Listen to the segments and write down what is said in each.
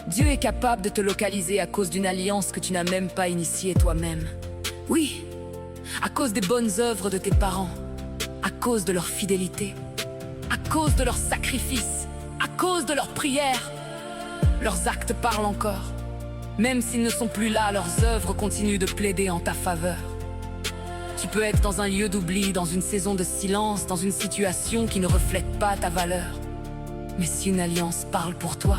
Dieu est capable de te localiser à cause d'une alliance que tu n'as même pas initiée toi-même. Oui, à cause des bonnes œuvres de tes parents, à cause de leur fidélité, à cause de leurs sacrifices, à cause de leurs prières. Leurs actes parlent encore. Même s'ils ne sont plus là, leurs œuvres continuent de plaider en ta faveur. Tu peux être dans un lieu d'oubli, dans une saison de silence, dans une situation qui ne reflète pas ta valeur. Mais si une alliance parle pour toi,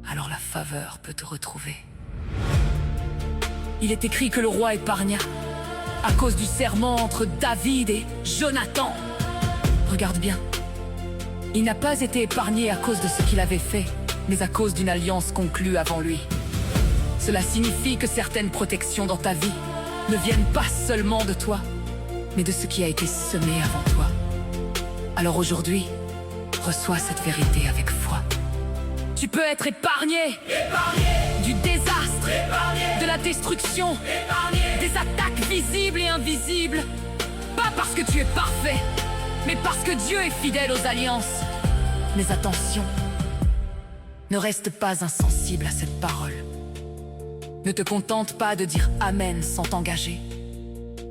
alors la faveur peut te retrouver. Il est écrit que le roi épargna à cause du serment entre David et Jonathan. Regarde bien. Il n'a pas été épargné à cause de ce qu'il avait fait, mais à cause d'une alliance conclue avant lui. Cela signifie que certaines protections dans ta vie ne viennent pas seulement de toi, mais de ce qui a été semé avant toi. Alors aujourd'hui, reçois cette vérité avec foi. Tu peux être épargné, du désastre, de la destruction, des attaques visibles et invisibles. Pas parce que tu es parfait, mais parce que Dieu est fidèle aux alliances. Mais attention, ne reste pas insensible à cette parole. Ne te contente pas de dire Amen sans t'engager.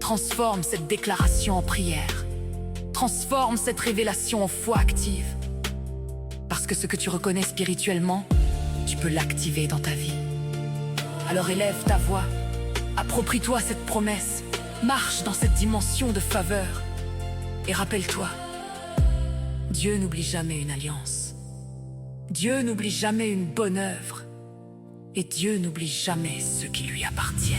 Transforme cette déclaration en prière. Transforme cette révélation en foi active. Parce que ce que tu reconnais spirituellement, tu peux l'activer dans ta vie. Alors élève ta voix, approprie-toi cette promesse, marche dans cette dimension de faveur. Et rappelle-toi, Dieu n'oublie jamais une alliance. Dieu n'oublie jamais une bonne œuvre. Et Dieu n'oublie jamais ce qui lui appartient.